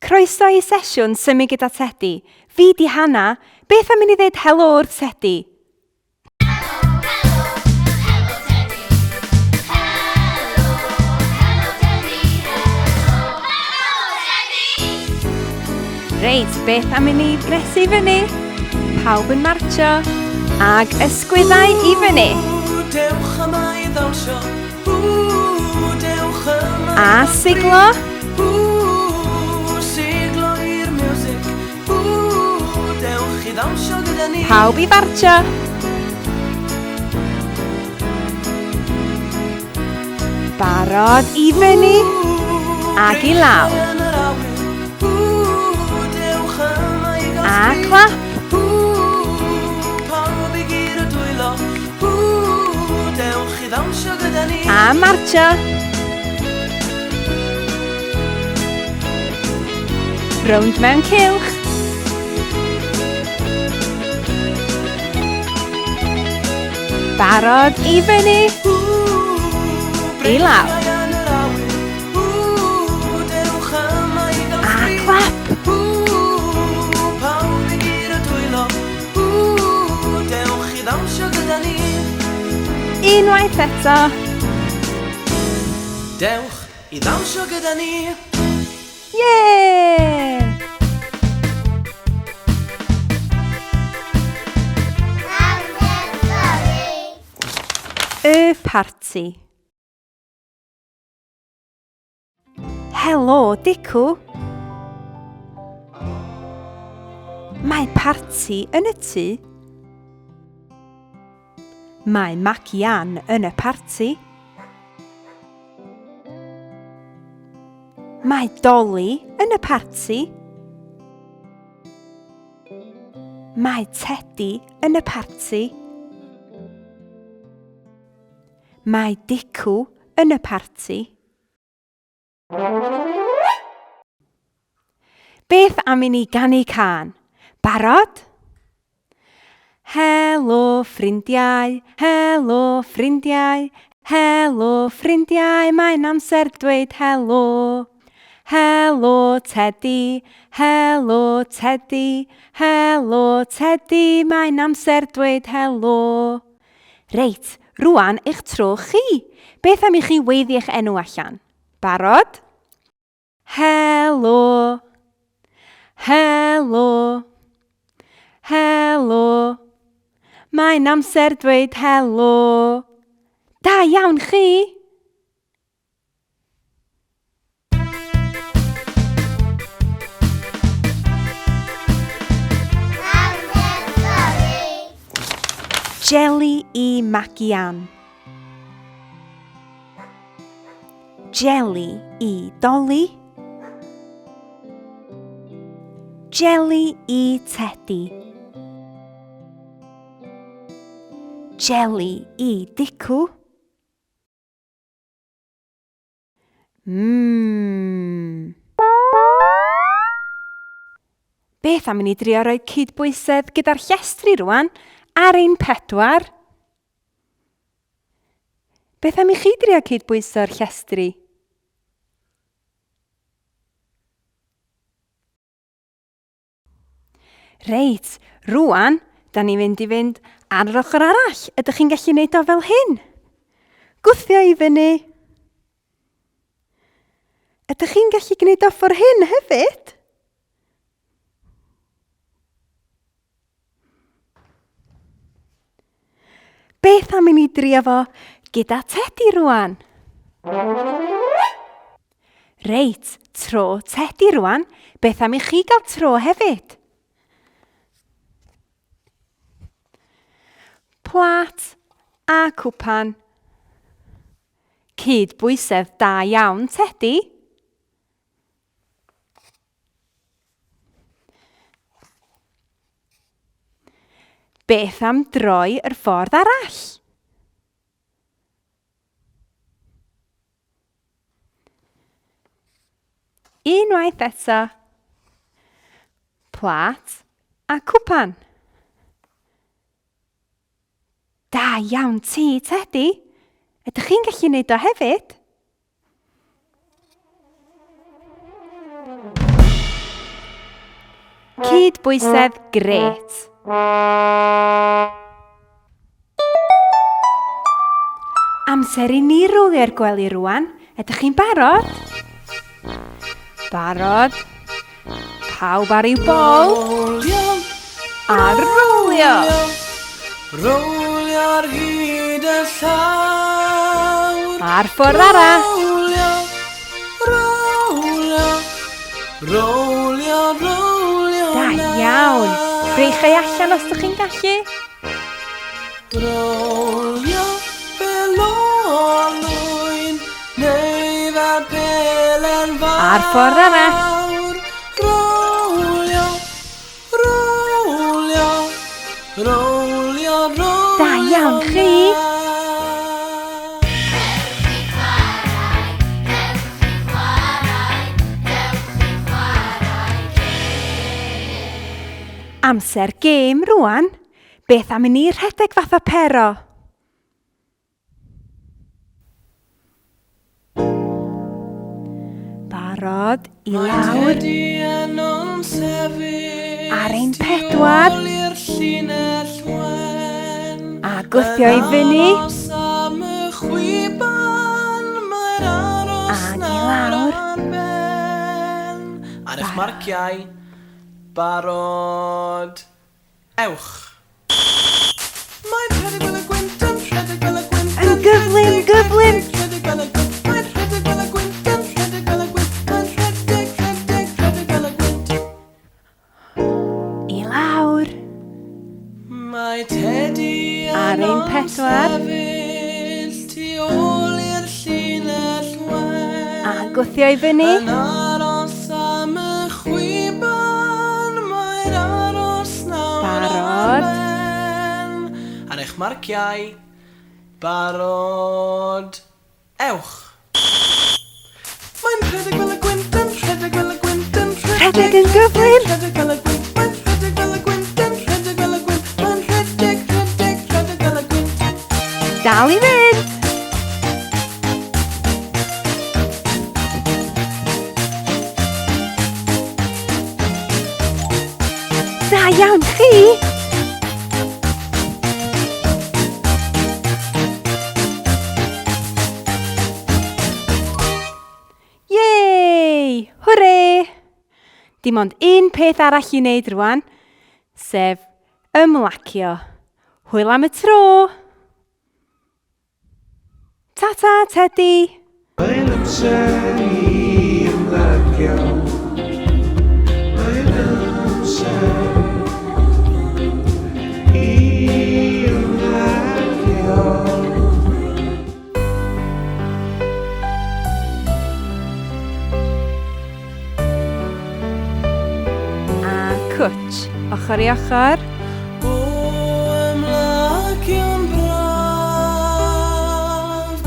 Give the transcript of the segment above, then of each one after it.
Croeso i sesiwn Symud gyda Tedi. Fi di Hanna. Beth am i ni ddweud helo wrth Tedi? Reit, beth am i ni gnesu fyny? Pawb yn martsio ag ysgwyddau i fyny. Dewch yma i ddawnsio. Dewch yma A siglo. siglo i'r music. Dewch i ddawnsio gyda ni. Pawb i fartsio. Barod i fyny ag i lawr. A clap. A martsio. Rownd mewn cylch. Barod i fyny. I lawr. A clap. Unwaith eto. Dewch i ddawnsio gyda ni. Ie! Y parti. Helo, Dicw. Mae parti yn y tŷ. Mae Macian yn y parti. Mae Dolly yn y parti. Mae Tedi yn y parti. Mae Dicw yn y parti. Beth am i ni ganu cân? Barod? Helo ffrindiau, helo ffrindiau, helo ffrindiau, mae'n amser dweud helo. Helo Tedi, helo Tedi, helo Tedi, mae'n amser dweud helo. Reit, rwan eich tro chi. Beth am i chi weiddi eich enw allan? Barod? Helo, helo, helo. Mae'n amser dweud helo. Da iawn chi. Jelly i Macian. Jelly i Dolly. Jelly i Tedi. Jelly i Dicw. Beth am i ni drio roi cydbwysedd gyda'r llestri rwan ar ein 4? Beth am i chi drio cydbwyso'r llestri? Reit, rwan, da ni'n mynd i fynd ar yr ochr arall. Ydych chi'n gallu gwneud o fel hyn? Gwthio i fyny. Ydych chi'n gallu gwneud o ffordd hyn hefyd? Beth am i ni drio fo gyda Tedi rwan? Reit, tro Tedi rwan. Beth am i chi gael tro hefyd? Plat a cwpan. Cydbwysedd da iawn, Tedi. Beth am droi yr ffordd arall? Unwaith eto. Plat a cwpan. Da iawn ti, Tedi. Ydych chi'n gallu gwneud o hefyd? Cydbwysedd grêt. Amser I ni rwlio'r gwely rwan. Ydych chi'n barod? Barod? Pawb ar i'w bol? A rwlio! Rowlio ar hyd y llawr. A'r ffordd arall. Rowlio, rowlio, rowlio, rowlio. Da iawn. Brech ei allan os ydych chi'n gallu. Rowlio fel olwyn, neu fel pelen fawr. A'r ffordd arall. Rowlio, rowlio, rowlio, rowlio. Da iawn chi. Amser gêm rwan. Beth am I ni rhedeg fath o pero? Barod I lawr. Ar ein pedwar. A gwthio I fyny. Ag I lawr. Ar eich marciau. Barod. Ewch. Mae'n rhedeg fel y gwynt, yn rhedeg fel y gwynt. Yn gyflym, gyflym. Rhedeg fel y gwynt, mae'n rhedeg fel y gwynt, yn rhedeg fel y gwynt. Mae'n rhedeg, rhedeg, rhedeg fel y gwynt. I lawr. Mae Tedi Ar ein pedwar. sefyll tu ôl i'r llinell wen. A gwthio I fyny. Yn aros am y chwiban, mae'n aros nawr Barod. ar eich marciau. Barod. Ewch. Mae'n rhedeg fel y gwynt, yn rhedeg fel y gwynt, yn Rhedeg yn gyflym. rhedeg fel y gwynt, mae'n rhedeg fel y gwynt, yn rhedeg fel y gwynt, mae'n rhedeg, rhedeg, rhedeg fel y gwynt. Dal I fynd. Da iawn chi. Yey! Hwrê! Dim ond un peth arall I wneud rwan, sef ymlacio. Hwyl am y tro! Ta-ta, Tedi! Mae'n amser I ymlacio. Mae'n amser I ymlacio. A cwtch, ochr I ochr. O ymlacio'n braf,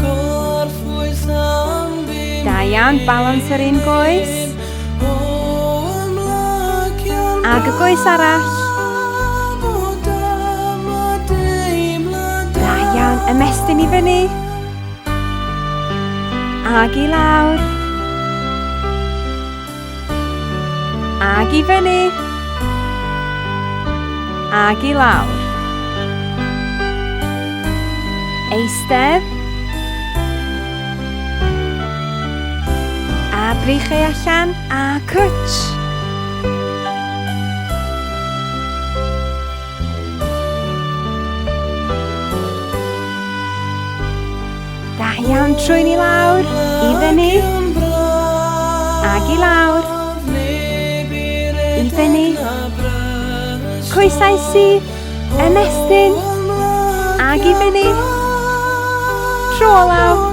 gorffwys am ddim. Da iawn, balans yr un goes. O ymlacio'n Ag y goes arall. braf, o dyma deimlad. Da iawn, ymestyn I fyny. Ag I lawr. Ag I fyny. Ag I lawr. Eistedd. A brech ei allan. A cwtch. Da iawn, trwy'n I lawr. I fyny. Ag I lawr. I fyny. Coesau sydd. Ymestyn. Ag I fyny. Tro lawr.